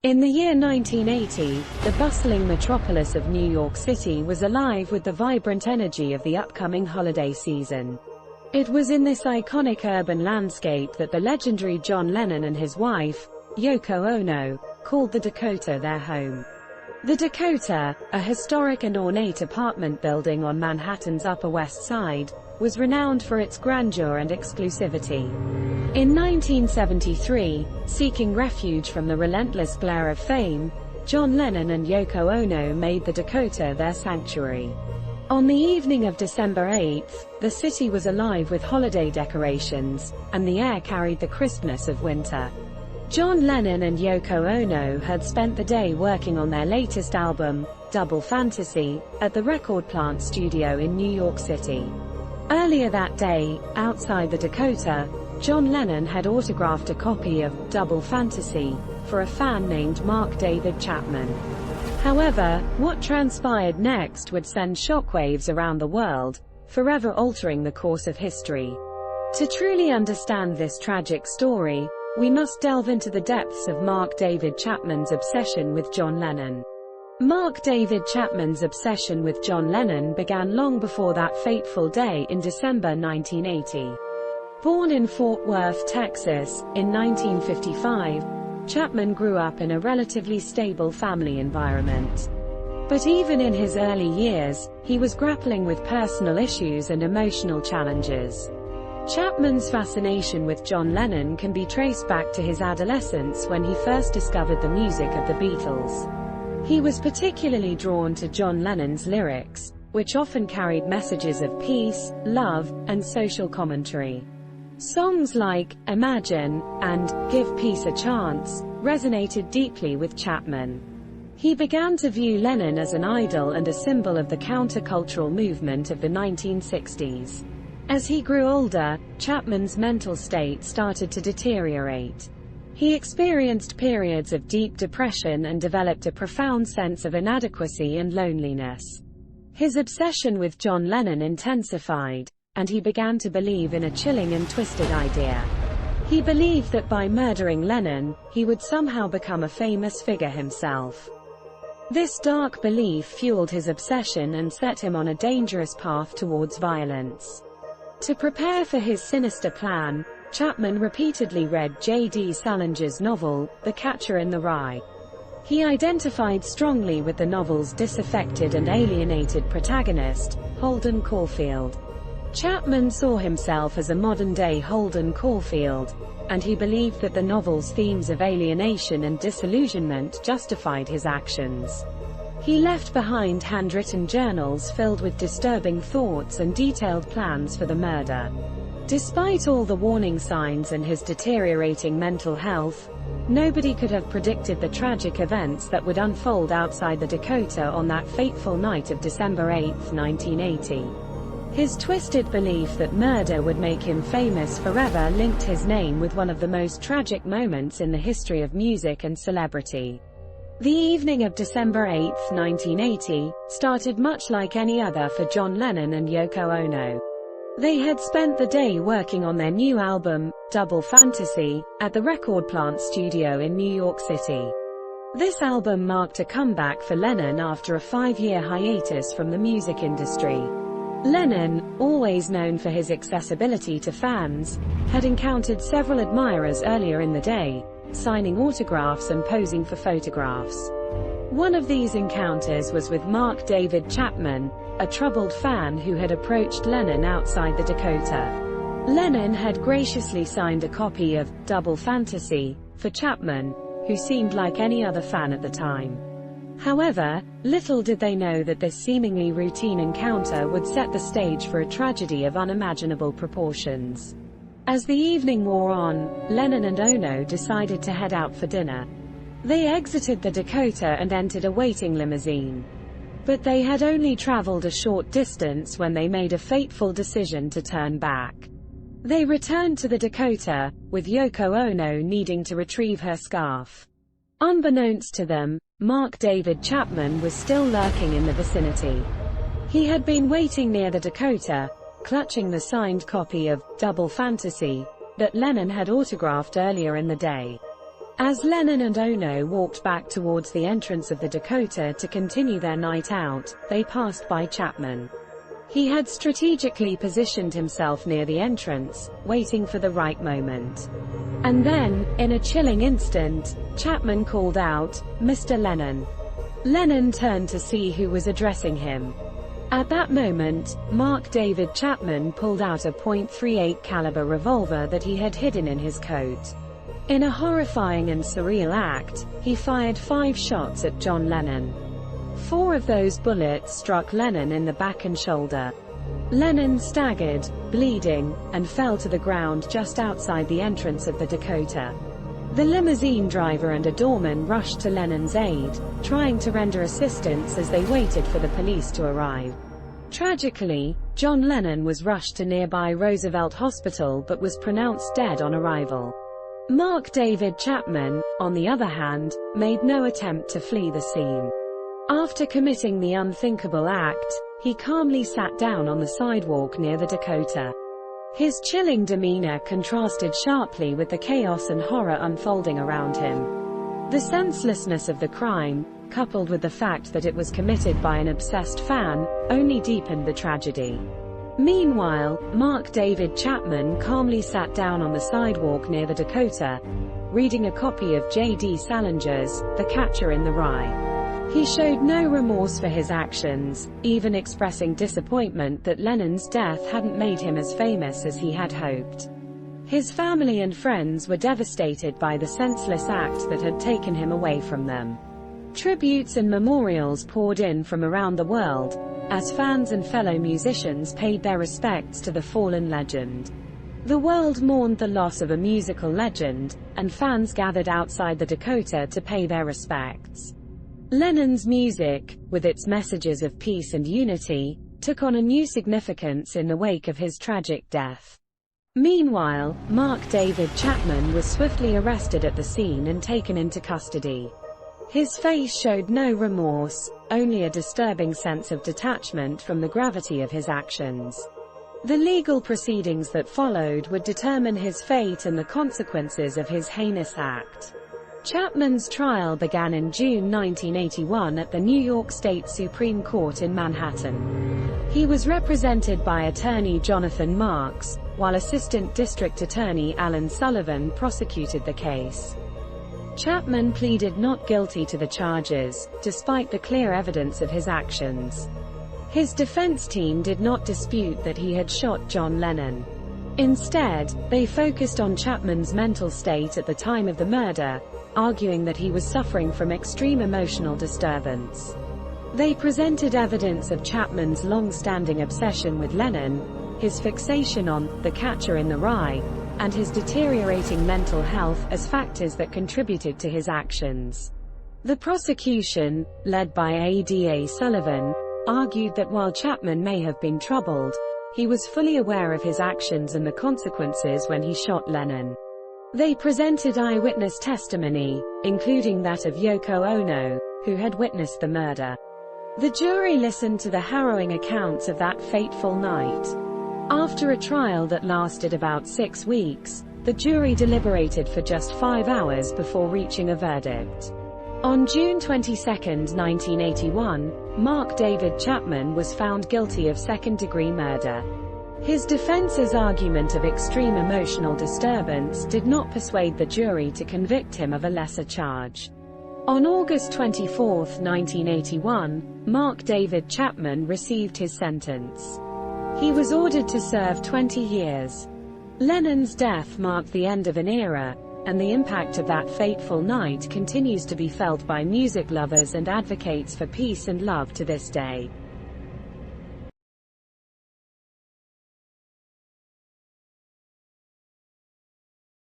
In the year 1980, the bustling metropolis of New York City was alive with the vibrant energy of the upcoming holiday season. It was in this iconic urban landscape that the legendary John Lennon and his wife, Yoko Ono, called the Dakota their home. The Dakota, a historic and ornate apartment building on Manhattan's Upper West Side, was renowned for its grandeur and exclusivity. In 1973, seeking refuge from the relentless glare of fame, John Lennon and Yoko Ono made the Dakota their sanctuary. On the evening of December 8, the city was alive with holiday decorations, and the air carried the crispness of winter. John Lennon and Yoko Ono had spent the day working on their latest album, Double Fantasy, at the Record Plant studio in New York City. Earlier that day, outside the Dakota, John Lennon had autographed a copy of Double Fantasy for a fan named Mark David Chapman. However, what transpired next would send shockwaves around the world, forever altering the course of history. To truly understand this tragic story, we must delve into the depths of Mark David Chapman's obsession with John Lennon. Mark David Chapman's obsession with John Lennon began long before that fateful day in December 1980. Born in Fort Worth, Texas, in 1955, Chapman grew up in a relatively stable family environment. But even in his early years, he was grappling with personal issues and emotional challenges. Chapman's fascination with John Lennon can be traced back to his adolescence when he first discovered the music of the Beatles. He was particularly drawn to John Lennon's lyrics, which often carried messages of peace, love, and social commentary. Songs like Imagine and Give Peace a Chance resonated deeply with Chapman. He began to view Lennon as an idol and a symbol of the countercultural movement of the 1960s. As he grew older, Chapman's mental state started to deteriorate. He experienced periods of deep depression and developed a profound sense of inadequacy and loneliness. His obsession with John Lennon intensified, and he began to believe in a chilling and twisted idea. He believed that by murdering Lennon, he would somehow become a famous figure himself. This dark belief fueled his obsession and set him on a dangerous path towards violence. To prepare for his sinister plan, Chapman repeatedly read J.D. Salinger's novel, The Catcher in the Rye. He identified strongly with the novel's disaffected and alienated protagonist, Holden Caulfield. Chapman saw himself as a modern-day Holden Caulfield, and he believed that the novel's themes of alienation and disillusionment justified his actions. He left behind handwritten journals filled with disturbing thoughts and detailed plans for the murder. Despite all the warning signs and his deteriorating mental health, nobody could have predicted the tragic events that would unfold outside the Dakota on that fateful night of December 8, 1980. His twisted belief that murder would make him famous forever linked his name with one of the most tragic moments in the history of music and celebrity. The evening of December 8, 1980, started much like any other for John Lennon and Yoko Ono. They had spent the day working on their new album, Double Fantasy, at the Record Plant studio in New York City. This album marked a comeback for Lennon after a 5-year hiatus from the music industry. Lennon, always known for his accessibility to fans, had encountered several admirers earlier in the day, signing autographs and posing for photographs. One of these encounters was with Mark David Chapman, a troubled fan who had approached Lennon outside the Dakota. Lennon had graciously signed a copy of Double Fantasy for Chapman, who seemed like any other fan at the time. However, little did they know that this seemingly routine encounter would set the stage for a tragedy of unimaginable proportions. As the evening wore on, Lennon and Ono decided to head out for dinner. They exited the Dakota and entered a waiting limousine. But they had only traveled a short distance when they made a fateful decision to turn back. They returned to the Dakota, with Yoko Ono needing to retrieve her scarf. Unbeknownst to them, Mark David Chapman was still lurking in the vicinity. He had been waiting near the Dakota, clutching the signed copy of Double Fantasy that Lennon had autographed earlier in the day. As Lennon and Ono walked back towards the entrance of the Dakota to continue their night out, they passed by Chapman. He had strategically positioned himself near the entrance, waiting for the right moment. And then, in a chilling instant, Chapman called out, "Mr. Lennon." Lennon turned to see who was addressing him. At that moment, Mark David Chapman pulled out a .38 caliber revolver that he had hidden in his coat. In a horrifying and surreal act, he fired 5 shots at John Lennon. 4 of those bullets struck Lennon in the back and shoulder. Lennon staggered, bleeding, and fell to the ground just outside the entrance of the Dakota. The limousine driver and a doorman rushed to Lennon's aid, trying to render assistance as they waited for the police to arrive. Tragically, John Lennon was rushed to nearby Roosevelt Hospital but was pronounced dead on arrival. Mark David Chapman, on the other hand, made no attempt to flee the scene. After committing the unthinkable act, he calmly sat down on the sidewalk near the Dakota. His chilling demeanor contrasted sharply with the chaos and horror unfolding around him. The senselessness of the crime, coupled with the fact that it was committed by an obsessed fan, only deepened the tragedy. Meanwhile, Mark David Chapman calmly sat down on the sidewalk near the Dakota, reading a copy of J.D. Salinger's The Catcher in the Rye. He showed no remorse for his actions, even expressing disappointment that Lennon's death hadn't made him as famous as he had hoped. His family and friends were devastated by the senseless act that had taken him away from them. Tributes and memorials poured in from around the world, as fans and fellow musicians paid their respects to the fallen legend. The world mourned the loss of a musical legend, and fans gathered outside the Dakota to pay their respects. Lennon's music, with its messages of peace and unity, took on a new significance in the wake of his tragic death. Meanwhile, Mark David Chapman was swiftly arrested at the scene and taken into custody. His face showed no remorse, only a disturbing sense of detachment from the gravity of his actions. The legal proceedings that followed would determine his fate and the consequences of his heinous act. Chapman's trial began in June 1981 at the New York State Supreme Court in Manhattan. He was represented by attorney Jonathan Marks, while Assistant District Attorney Alan Sullivan prosecuted the case. Chapman pleaded not guilty to the charges, despite the clear evidence of his actions. His defense team did not dispute that he had shot John Lennon. Instead, they focused on Chapman's mental state at the time of the murder, arguing that he was suffering from extreme emotional disturbance. They presented evidence of Chapman's long-standing obsession with Lennon, his fixation on The Catcher in the Rye, and his deteriorating mental health as factors that contributed to his actions. The prosecution, led by ADA Sullivan, argued that while Chapman may have been troubled, he was fully aware of his actions and the consequences when he shot Lennon. They presented eyewitness testimony, including that of Yoko Ono, who had witnessed the murder. The jury listened to the harrowing accounts of that fateful night. After a trial that lasted about 6 weeks, the jury deliberated for just 5 hours before reaching a verdict. On June 22, 1981, Mark David Chapman was found guilty of second-degree murder. His defense's argument of extreme emotional disturbance did not persuade the jury to convict him of a lesser charge. On August 24, 1981, Mark David Chapman received his sentence. He was ordered to serve 20 years. Lennon's death marked the end of an era, and the impact of that fateful night continues to be felt by music lovers and advocates for peace and love to this day.